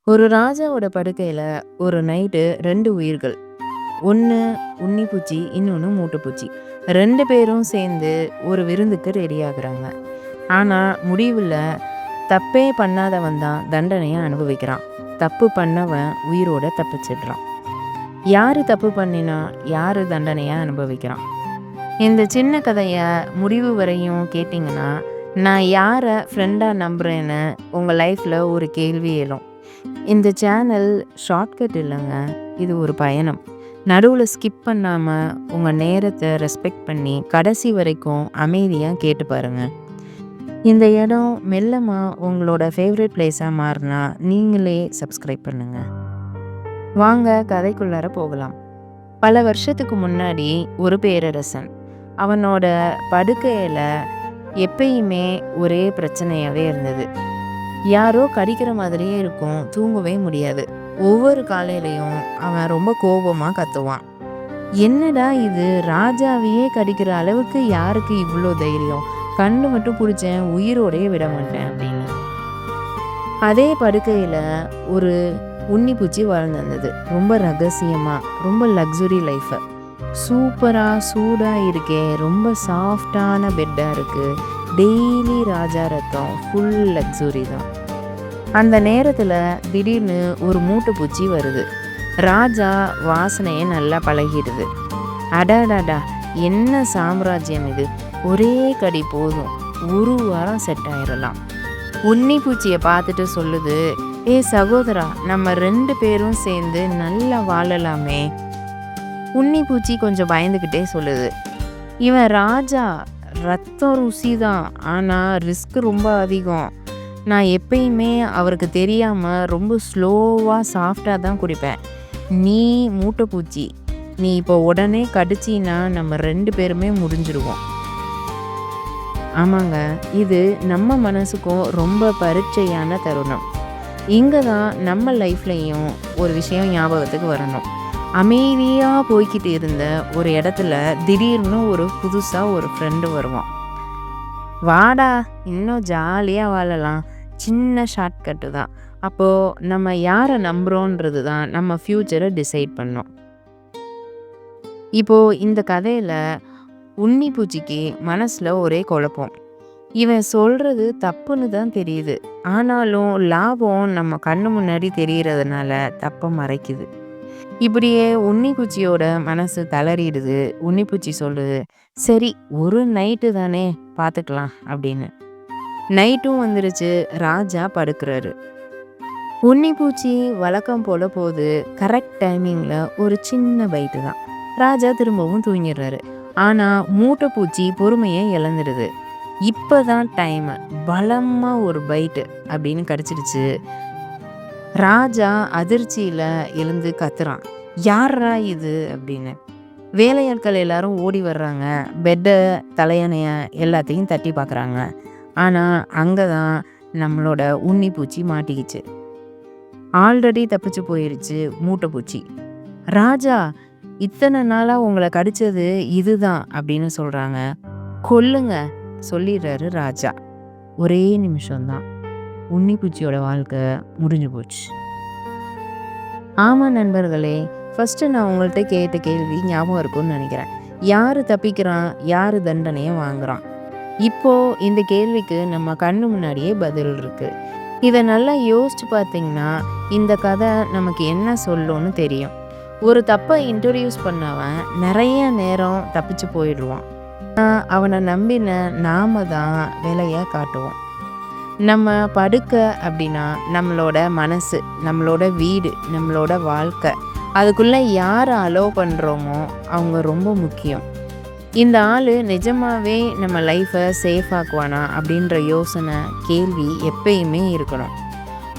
ஒரு ராஜாவோட படுக்கையில ஒரு நைட்டு 2 உயிர்கள். ஒண்ணு உன்னிப்பூச்சி, இன்னொன்னு மூட்டைப்பூச்சி. 2 பேரும் சேர்ந்து ஒரு விருந்துக்கு ரெடி ஆகுறாங்க. ஆனா முடிவுல தப்பே பண்ணாதவன் தான் தண்டனைய அனுபவிக்கிறான். தப்பு பண்ணவன் உயிரோட தப்பிச்சிடுறான். யாரு தப்பு பண்ணினா, யாரு தண்டனைய அனுபவிக்கிறான்? இந்த சின்ன கதைய முடிவு வரையும் கேட்டீங்கன்னா, நான் யார ஃப்ரெண்டா நம்புறேன்னு உங்க லைஃப்ல ஒரு கேள்வி எழும். இந்த சேனல் ஷார்ட்கட் இல்லைங்க. இது ஒரு பயணம். நடுவுல ஸ்கிப் பண்ணாம உங்க நேரத்தை ரெஸ்பெக்ட் பண்ணி கடைசி வரைக்கும் அமைதியா கேட்டு பாருங்க. இந்த இடம் மெல்லமா உங்களோட ஃபேவரட் பிளேஸா மாறினா நீங்களே சப்ஸ்கிரைப் பண்ணுங்க. வாங்க கதைக்குள்ளார போகலாம். பல வருஷத்துக்கு முன்னாடி ஒரு பேரரசன். அவனோட படுக்கையில எப்பயுமே ஒரே பிரச்சனையாவே இருந்தது. யாரோ கடிக்கிற மாதிரியே இருக்கும். தூங்கவே முடியாது. ஒவ்வொரு காலையிலயும் அவன் ரொம்ப கோபமா கத்துவான். என்னடா இது, ராஜாவையே கடிக்கிற அளவுக்கு யாருக்கு இவ்வளோ தைரியம்? கண்ணு மட்டும் பிடிச்சேன், உயிரோடயே விட மாட்டேன் அப்படின்னு. அதே படுக்கையில ஒரு உன்னிப்பூச்சி வாழ்ந்திருந்தது. ரொம்ப ரகசியமா, ரொம்ப லக்ஸுரி லைஃப். சூப்பரா சூடா இருக்கே, ரொம்ப சாஃப்டான பெட்டா இருக்கு. டெய்லி ராஜா ரத்தம், ஃபுல் லக்ஸுரி தான். அந்த நேரத்துல திடீர்னு ஒரு மூட்டைப்பூச்சி வருது. ராஜா வாசனையே நல்லா பழகிடுது. அடாடாடா, என்ன சாம்ராஜ்யம் இது! ஒரே கடி போதும், ஒரு வாரம் செட் ஆயிடலாம். உன்னிப்பூச்சியை பார்த்துட்டு சொல்லுது, ஏ சகோதரா, நம்ம 2 பேரும் சேர்ந்து நல்லா வாழலாமே. உன்னிப்பூச்சி கொஞ்சம் பயந்துக்கிட்டே சொல்லுது, இவன் ராஜா, ரத்தம் ருசி தான், ஆனால் ரிஸ்க் ரொம்ப அதிகம். நான் எப்பயுமே அவருக்கு தெரியாமல் ரொம்ப ஸ்லோவாக சாஃப்டாக தான் குடிப்பேன். நீ மூட்டைப்பூச்சி, நீ இப்போ உடனே கடிச்சின்னா நம்ம 2 பேருமே முடிஞ்சிருவோம். ஆமாங்க, இது நம்ம மனசுக்கும் ரொம்ப பரீட்சையான தருணம். இங்கே தான் நம்ம லைஃப்லையும் ஒரு விஷயம் ஞாபகத்துக்கு வரணும். அமைதியாக போய்கிட்டு இருந்த ஒரு இடத்துல திடீர்னு ஒரு புதுசாக ஒரு ஃப்ரெண்டு வருவான். வாடா, இன்னும் ஜாலியாக வாழலாம், சின்ன ஷார்ட்கட்டு தான். அப்போது நம்ம யாரை நம்புகிறோன்றது தான் நம்ம ஃப்யூச்சரை டிசைட் பண்ணோம். இப்போது இந்த கதையில் உன்னிப்பூச்சிக்கு மனசில் ஒரே குழப்பம். இவன் சொல்கிறது தப்புன்னு தான் தெரியுது, ஆனாலும் லாபம் நம்ம கண்ணு முன்னாடி தெரிகிறதுனால தப்பை மறைக்குது. இப்படியே உன்னிப்பூச்சியோட மனசு தளறிடுது. உன்னிப்பூச்சி சொல்லுது, சரி ஒரு நைட்டு தானே, பார்த்துக்கலாம் அப்படின்னு. நைட்டும் வந்துருச்சு. ராஜா படுக்கிறாரு. உன்னிப்பூச்சி வழக்கம் போல போது கரெக்ட் டைமிங்கில் ஒரு சின்ன பைட்டு தான். ராஜா திரும்பவும் தூங்கிடுறாரு. ஆனால் மூட்டைப்பூச்சி பொறுமையை இழந்துடுது. இப்போ தான் டைமு, பலமாக ஒரு பைட்டு அப்படின்னு கிடச்சிடுச்சு. ராஜா அதிர்ச்சியில் எழுந்து கத்துறான், யாரா இது அப்படின்னு. வேலையாட்கள் எல்லாரும் ஓடி வர்றாங்க. பெட்டை, தலையணைய எல்லாத்தையும் தட்டி பார்க்குறாங்க. ஆனால் அங்கே தான் நம்மளோட உன்னிப்பூச்சி மாட்டிக்கிச்சு. ஆல்ரெடி தப்பிச்சு போயிருச்சு மூட்டைப்பூச்சி. ராஜா, இத்தனை நாளாக உங்களை கடிச்சது இதுதான் அப்படின்னு சொல்கிறாங்க. கொல்லுங்க சொல்லிடுறாரு ராஜா. ஒரே நிமிஷம்தான் உன்னிப்பூச்சியோட வாழ்க்கை முடிஞ்சு போச்சு. ஆமாம் நண்பர்களே, ஃபஸ்ட்டு நான் உங்கள்கிட்ட கேட்ட கேள்வி ஞாபகம் இருக்கும்னு நினைக்கிறேன். யார் தப்பிக்கிறான், யார் தண்டனையை வாங்குறான்? இப்போது இந்த கேள்விக்கு நம்ம கண்ணு முன்னாடியே பதில் இருக்குது. இதை நல்லா யோசிச்சு பார்த்தீங்கன்னா இந்த கதை நமக்கு என்ன சொல்லும்னு தெரியும். ஒரு தப்பை இன்ட்ரடியூஸ் பண்ணவன் நிறைய நேரம் தப்பிச்சு போயிடுவான். அவனை நம்பின நாம தான் விலையை காட்டுவோம். நம்ம படுக்க அப்படின்னா நம்மளோட மனசு, நம்மளோட வீடு, நம்மளோட வாழ்க்கை, அதுக்குள்ளே யாரை அலோவ் பண்ணுறோமோ அவங்க ரொம்ப முக்கியம். இந்த ஆள் நிஜமாகவே நம்ம லைஃப்பை சேஃப் ஆக்குவானா அப்படின்ற யோசனை, கேள்வி எப்பயுமே இருக்கணும்.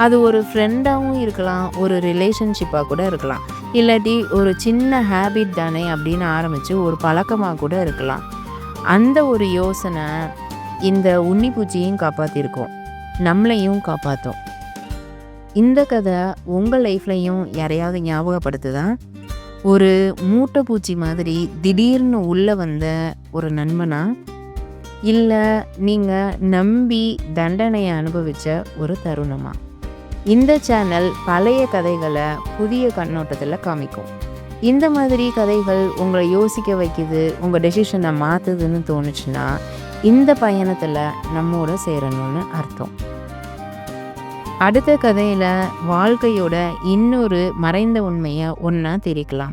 அது ஒரு ஃப்ரெண்டாகவும் இருக்கலாம், ஒரு ரிலேஷன்ஷிப்பாக கூட இருக்கலாம், இல்லாட்டி ஒரு சின்ன ஹேபிட் தானே அப்படின்னு ஆரம்பித்து ஒரு பழக்கமாக கூட இருக்கலாம். அந்த ஒரு யோசனை இந்த உன்னிப்பூச்சியையும் காப்பாற்றிருக்கோம், நம்மளையும் காப்பாற்றும். இந்த கதை உங்கள் லைஃப்லையும் யாரையாவது ஞாபகப்படுத்துதா? ஒரு மூட்டைப்பூச்சி மாதிரி திடீர்னு உள்ளே வந்த ஒரு நண்பனா, இல்லை நீங்கள் நம்பி தண்டனையை அனுபவித்த ஒரு தருணமா? இந்த சேனல் பழைய கதைகளை புதிய கண்ணோட்டத்தில் காமிக்கும். இந்த மாதிரி கதைகள் உங்களை யோசிக்க வைக்குது, உங்கள் டெசிஷனை மாற்றுதுன்னு தோணுச்சுன்னா இந்த பயணத்தில் நம்மோட சேரணும்னு அர்த்தம். அடுத்த கதையில் வாழ்க்கையோட இன்னொரு மறைந்த உண்மையை ஒன்றா தெரிக்கலாம்.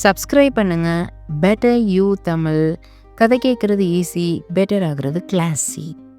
சப்ஸ்கிரைப் பண்ணுங்கள். Better you Tamil. கதை கேட்குறது ஈஸி, பெட்டர் ஆகுறது கிளாஸி.